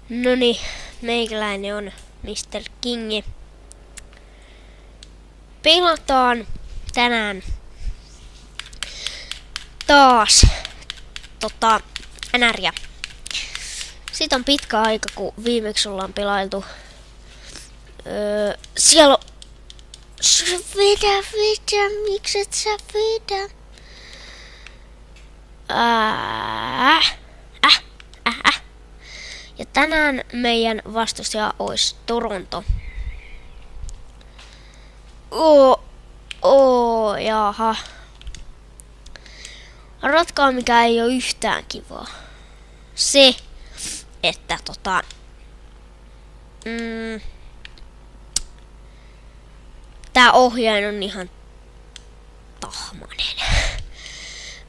Noniin, meikäläinen on Mr. Kingi. Pelataan tänään taas NR:ää. Siitä on pitkä aika, kun viimeksi ollaan pelailtu. Siellä on... Vedä, mikset sä vedä? Ja tänään meidän vastustaja olisi Toronto. Jaha. Ratkaa mikä ei ole yhtään kivaa. Se, että tää ohjain on ihan tahmanen.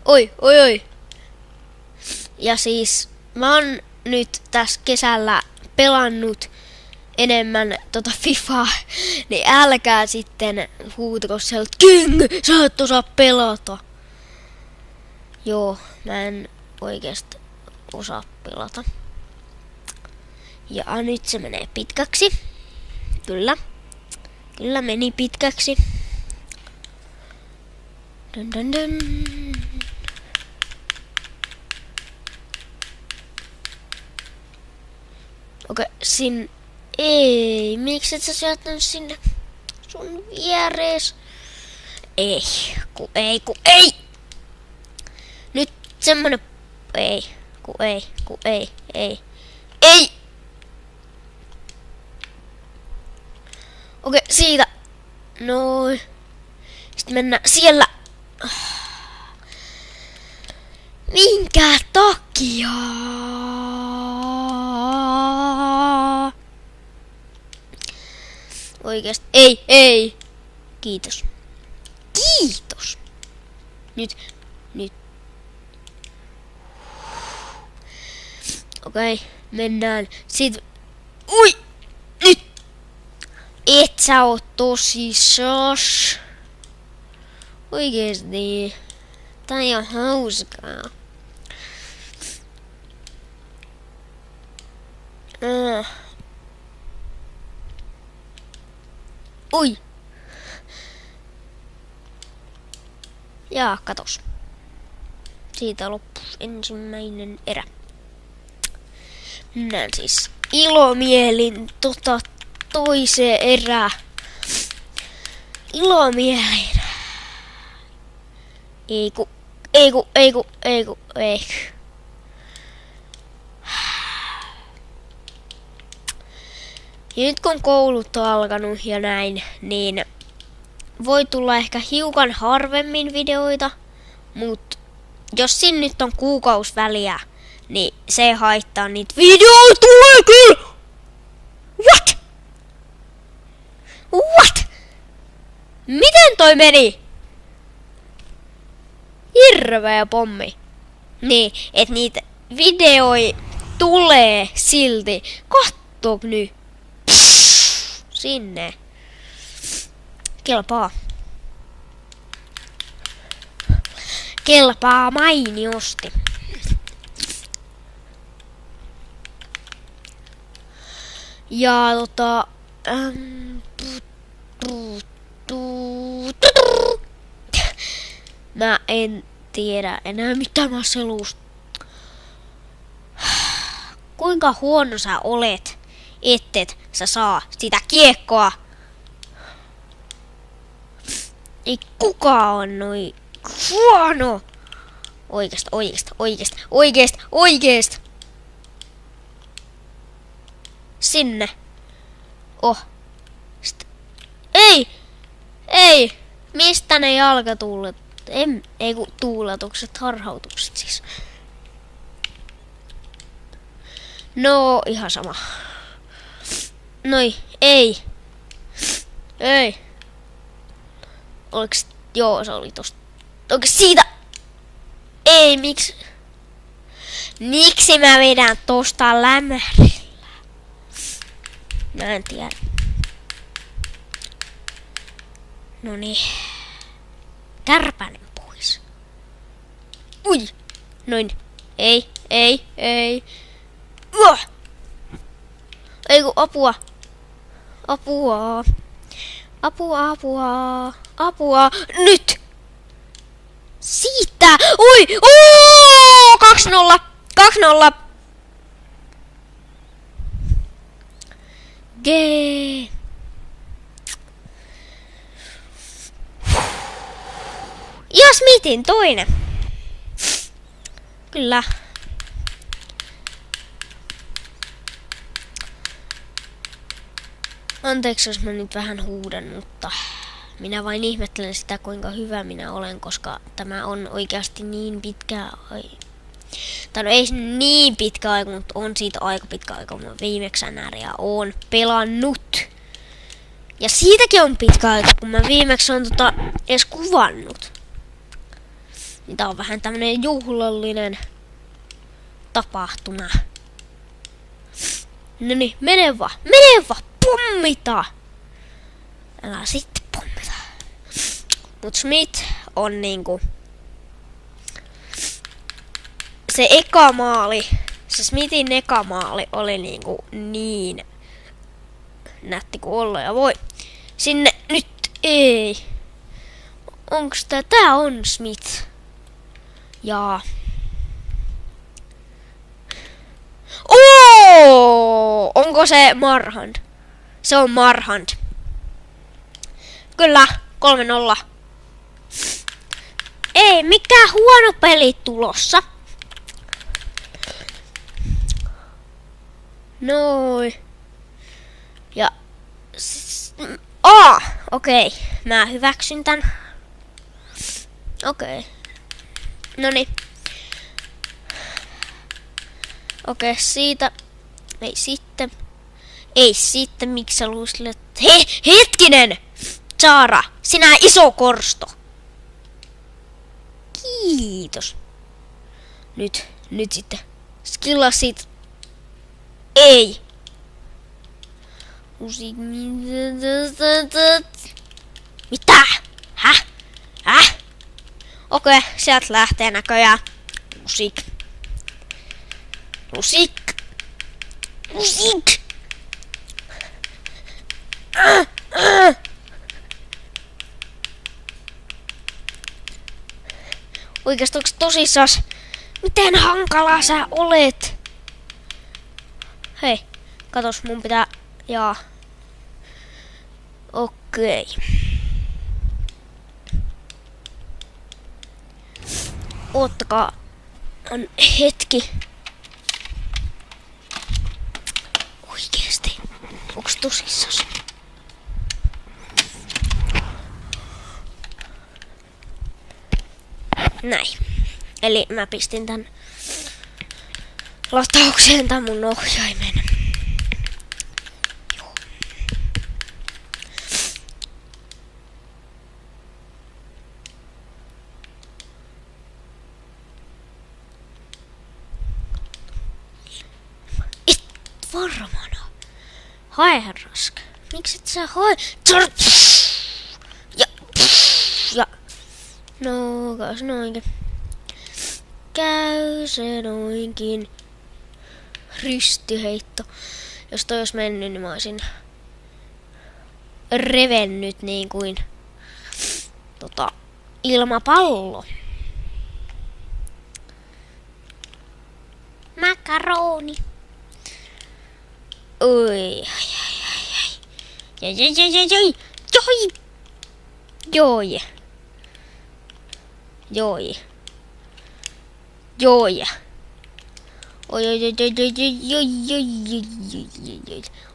Oi. Ja siis mä oon nyt tässä kesällä pelannut enemmän Fifaa, niin älkää sitten huutako sieltä, King, sä et osaa pelata. Joo, mä en oikeesti osaa pelata. Ja nyt se menee pitkäksi. Kyllä meni pitkäksi. Dun. Okei, ei, miksi et sä syöttänyt sinne sun vierees? Ei. Nyt semmonen, ei. Okei, siitä. Noin. Sitten mennään siellä. Minkä takia? Oikeesti. Ei. Kiitos. Nyt. Okei, mennään. Sit. Ui! Nyt! Et sä oo tosissas. Oikeesti. Tää ei oo hauskaa. Ui! Jaa, katos. Siitä loppus ensimmäinen erä. Mennään siis ilomielin toiseen erään. Ilomielin. Ei ku. Ja nyt kun koulut on alkanut ja näin, niin voi tulla ehkä hiukan harvemmin videoita, mut jos siinä nyt on kuukausi väliä, niin se ei haittaa, niitä videoita tulee kyllä! What? Miten toi meni? Hirveä pommi. Niin, et niitä videoita tulee silti. Katso nyt. Sinne. Kelpaa mainiosti. Ja mä en tiedä enää mitä mä selusta. Kuinka huono sä olet, ettet sä saa sitä kiekkoa? Ei kukaan on noin huono. Oikeesti. Sinne. Ei. Mistä ne jalkatuulet? Ei ku tuuletukset, harhautukset siis. No, ihan sama. Noi, ei. Oliks, joo, se oli tosta. Onko siitä? Ei, miksi? Miksi mä vedän tosta lämärillä? Mä en tiedä. Noniin. Kärpänen pois. Ui! Noin. Ei. Ei kun apua. Apua. Apua, apua. Apua. Nyt! Siitä! Oi! 2-0! 2-0! G. Ja Smithin toinen. Kyllä. Anteeksi, jos mä nyt vähän huudan, mutta minä vain ihmettelen sitä, kuinka hyvä minä olen, koska tämä on oikeasti niin pitkä tai no ei niin pitkä aika, mutta on siitä aika pitkä aika, kun mä viimeksi NRiä oon pelannut. Ja siitäkin on pitkä aika, kun mä viimeksi on edes kuvannut. Niin tää on vähän tämmönen juhlallinen tapahtuma. Noniin, mene vaan, pommita! Älä sitten pommita. Mut Smith on niinku se eka maali, se Smithin eka maali oli niinku niin nätti kuin olla ja voi. Sinne nyt ei. Onks tää on Smith? Jaa. Onko se Marhand? Se on Marhand. Kyllä, 3-0. Ei mikään huono peli tulossa. Noin. Ja okei. Mä hyväksyn tän. Okei. Noniin. Okei, siitä. Ei sitten, miksi sä luusit, hetkinen! Saara, sinä iso korsto. Kiitos. Nyt sitten. Skilla sit. Ei. Mitä? Häh? Okei, sieltä lähtee näköjään. Musiik. Oikeesti onks tosissas? Miten hankalaa sä olet? Hei, katos, mun pitää... Jaa. Okei. Oottakaa hetki. Oikeesti. Onks tosissas? Näin. Eli mä pistin tän lataukseen tän mun ohjaimen. Joo. Et varmana. Hae raska. Miksi et sä hae? Ja. No, käy se noinkin. Käy se noinkin. Ristiheitto. Jos toi olisi mennyt, niin mä olisin revennyt niin kuin ilmapallo. Makaroni. Oi. Joi.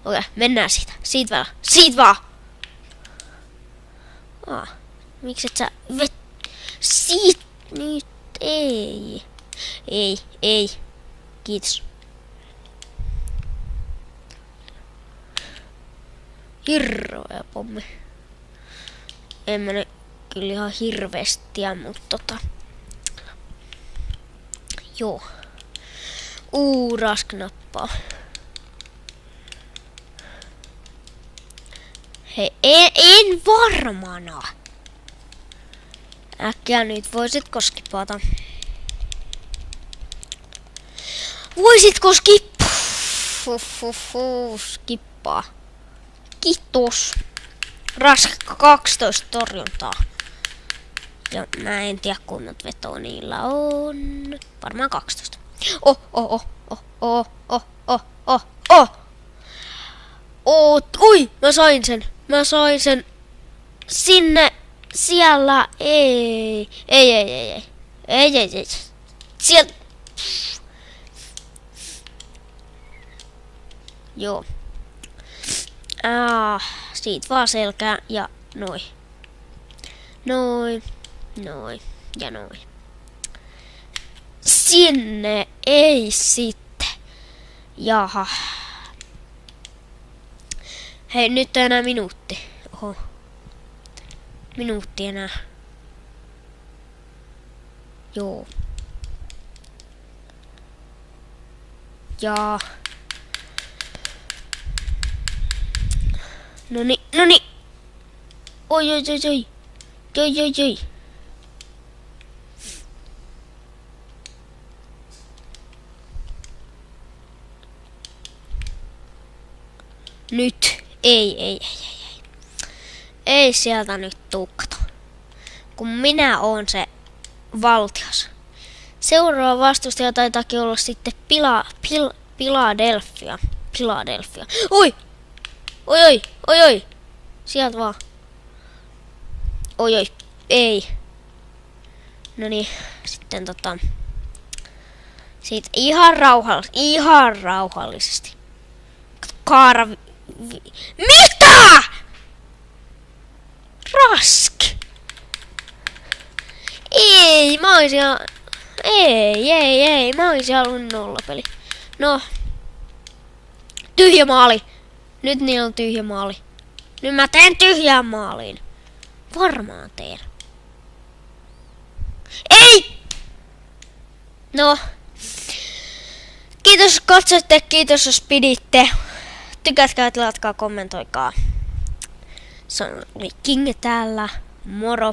Okei, mennään siitä. Siitä vaan. Miksi et sä Siitä nyt ei. Ei. Kiitos. Hirveä pommi. En mä nyt kyllä ihan hirveestiä, mutta joo. Rasknappaa. Hei, en varmana. Äkkiä nyt voisitko skipata? Voisitko skippaa? Skippaa. Kiitos. Raska 12 torjuntaa. Ja mä en tiedä kunnat vetoa niillä on. Varmaan 12. Ui, mä sain sen. Sinne, siellä, ei. Sieltä. Joo. Siitä vaan selkää ja noin. Noin ja noin. Sinne ei sitten. Jaha. Hei, nyt on enää minuutti. Oho. Minuutti enää. Joo. Ja. Noni. Oi. Nyt. Ei. Ei sieltä nyt tuukata. Kun minä oon se valtias. Seuraava vastustaja taitaakin olla sitten Philadelphia. Oi! Sieltä vaan. Oi, ei. Noniin, sitten siitä ihan rauhallisesti. Kaara... Mitä? Rask! Ei, mä oisin... Ei, mä oisin halunnut nollapeli. No. Tyhjä maali. Nyt niillä on tyhjä maali. Nyt mä teen tyhjään maaliin. Varmaan teen. Ei! No. Kiitos katsoitte, kiitos jos piditte. Tykätkää, tilatkaa, kommentoikaa. Se oli King täällä. Moro.